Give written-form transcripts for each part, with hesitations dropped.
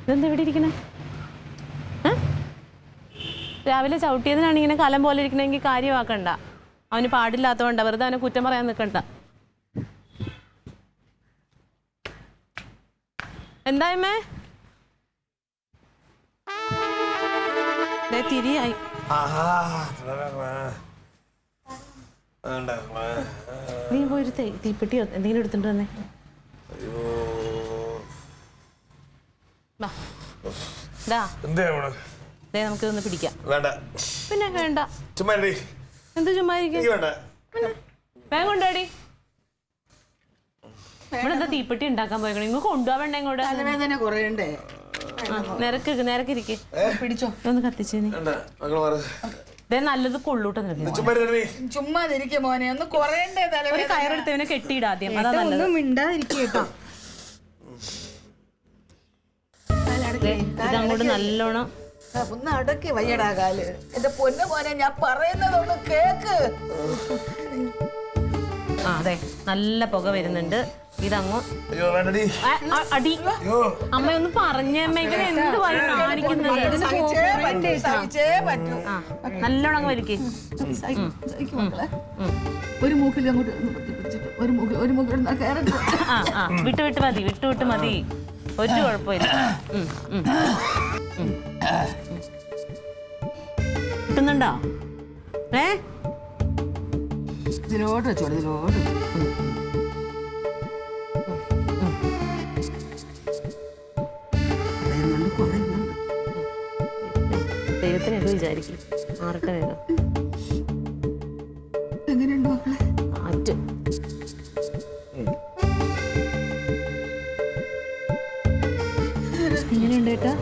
ഇതെന്താ ഇവിടെ ഇരിക്കണേ? രാവിലെ ചവിട്ടിയതിനാണ് ഇങ്ങനെ കലം പോലെ ഇരിക്കണമെങ്കിൽ കാര്യമാക്കണ്ട. അവന് പാടില്ലാത്തതുകൊണ്ട, വെറുതെ അവനെ കുറ്റം പറയാൻ നിൽക്കണ്ട. എന്തായ്മേ? തിരിയായി. നീ പോയി തീപ്പെട്ടിയോ എന്തെങ്കിലും എടുത്തിട്ട് തന്നെ. നമുക്ക് ഇതൊന്ന് പിടിക്കാം. പിന്നെ വേണ്ട. എന്ത് ചുമ്മാ വേഗം കൊണ്ടുപോടി. ഇവിടെ എന്താ തീപ്പെട്ടി ഉണ്ടാക്കാൻ പോയിക്കണേ? ഇങ്ങ് കൊണ്ടുപോവണ്ട ഇങ്ങോട്ട്. നിരക്കിരിക്കെ പിടിച്ചോ. ഒന്ന് കത്തിച്ചേനെ. നല്ലത് കൊള്ളൂട്ടെ. ഒരു കയറെടുത്തവനെ കെട്ടിയിട ആദ്യം. അതാ നല്ലത്. ഇതങ്ങോട്ട് നല്ലോണം ഒന്ന് അടക്കി വയ്യടാ കാല്. എന്റെ പൊന്നു മോനെ, ഞാൻ പറയുന്നതൊന്ന് കേക്ക്. അതെ, നല്ല പുക വരുന്നുണ്ട്. ഇതങ്ങോ അടി. അമ്മ ഒന്ന് പറഞ്ഞമ്മേക്കനെ എന്ത് വഴി കാണിക്കുന്നത്? നല്ലോണം അങ്ങ് വലിക്കേ. ഒരു മൂക്കിൽ അങ്ങോട്ട് ഒരു മൂക്കിൽ വിട്ട് മതി. ഒരു കുഴപ്പമില്ല. കിട്ടുന്നുണ്ടോ? ഇതിലോട്ട് വെച്ചോളൂ. ഇതിലോട്ട് ദൈവത്തിനൊക്കെ വിചാരിക്കും. മാറട്ടെ വേഗം. എങ്ങനെയുണ്ട് മക്കളെ? കാറ്റ് എങ്ങനെയുണ്ട് ഏട്ടാ?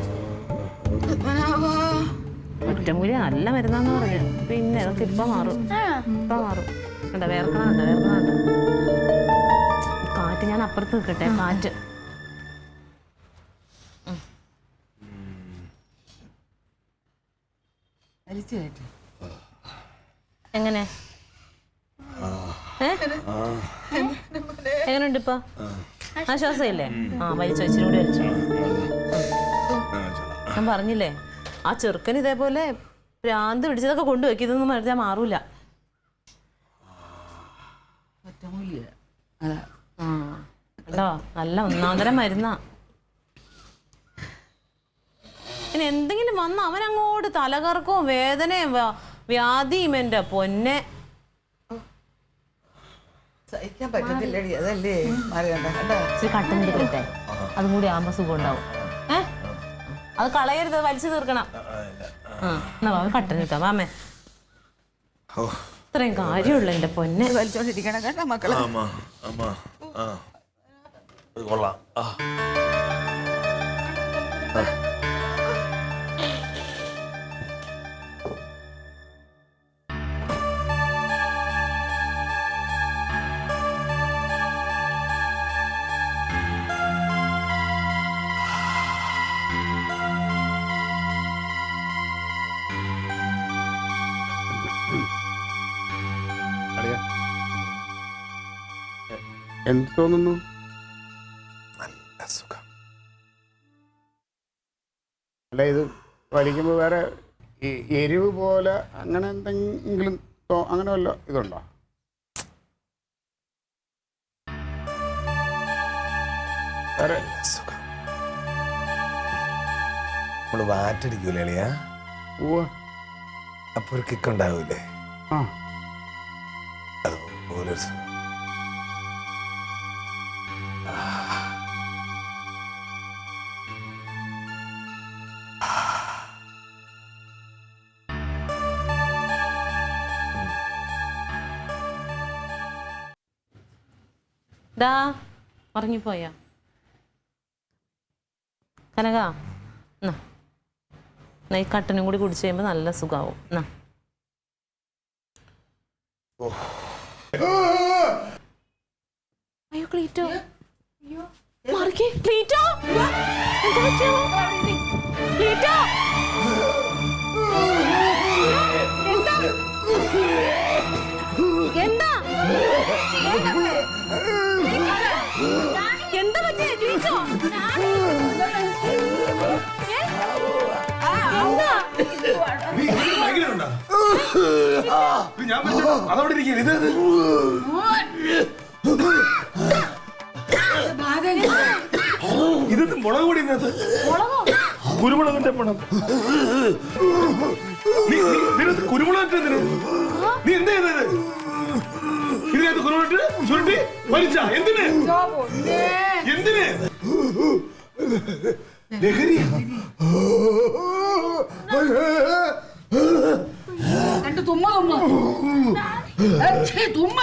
ഒറ്റമൂലി നല്ല മരുന്നാന്ന് പറയാം. പിന്നെ അതൊക്കെ ഇപ്പൊ മാറും. കണ്ട വേർക്കണുണ്ട്. കാറ്റ് ഞാൻ അപ്പുറത്ത് നിൽക്കട്ടെ. കാറ്റ് എങ്ങനെ എങ്ങനെയുണ്ട് ഇപ്പൊ? ആശ്വാസം ഇല്ലേ? വലിച്ചോ, ഇച്ചിരി കൂടി വലിച്ചോ. ഞാൻ പറഞ്ഞില്ലേ, ആ ചെറുക്കൻ ഇതേപോലെ ഭ്രാന്ത് പിടിച്ചതൊക്കെ കൊണ്ടുവയ്ക്കും. ഇതൊന്നും മരുന്നാ മാറൂല. കേട്ടോ, നല്ല ഒന്നാന്തരം മരുന്നാ. ഇനി എന്തെങ്കിലും വന്ന അവനങ്ങോട്ട് തലകറക്കവും വേദനയും വ്യാധിയും. എന്റെ പൊന്നെ, സഹിക്കാൻ പറ്റത്തില്ലടി. അതല്ലേ കട്ടൻ കിട്ടട്ടെ. അതും കൂടി ആകുമ്പോ സുഖം ഉണ്ടാവും. അത് കളയരുത്, വലിച്ചു തീർക്കണം. എന്നാ കട്ടൻ കിട്ടാം. വാമേ, ഇത്രയും കാര്യമുള്ള എന്റെ പൊന്നെ. വലിച്ചോണ്ടിരിക്കണം കേട്ടോ മക്കളെ. എന്ത് തോന്നുന്നു? നല്ല സുഖം. അല്ല, ഇത് വലിക്കുമ്പോൾ വേറെ എരിവ് പോലെ അങ്ങനെ എന്തെങ്കിലും അങ്ങനെ വല്ല ഇതുണ്ടോ? വേറെ സുഖം. നമ്മള് വാറ്റടിക്കൂലേ അളിയാ? അപ്പൊ ഒരു കിക്ക് ഉണ്ടാവൂലേ? അതുപോലെ സുഖം. ഉറങ്ങിപ്പോയാ കനക? ഈ കട്ടനും കൂടി കുടിച്ചു കഴിയുമ്പോ നല്ല സുഖാവും. അയ്യോ ക്ലീറ്റോ, ക്ലീറ്റോ, ക്ലീറ്റോ, എന്താ എന്താ പറ്റിയ? ഞാൻ വിളിച്ചോ അതവിടെ ഇരിക്കില്ല ഇത് ഇത് മുളക് പൊടി കുരുമുളകിന്റെ പണം കുരുമുളക് നീ എന്താ ചെയ്തത് ഇതിനകത്ത് കുരുമുളക് ചുരുട്ടി വലിച്ച എന്തിന് എന്തിന് ലഹരി തുമ്മ തുമ്മ തുമ്മ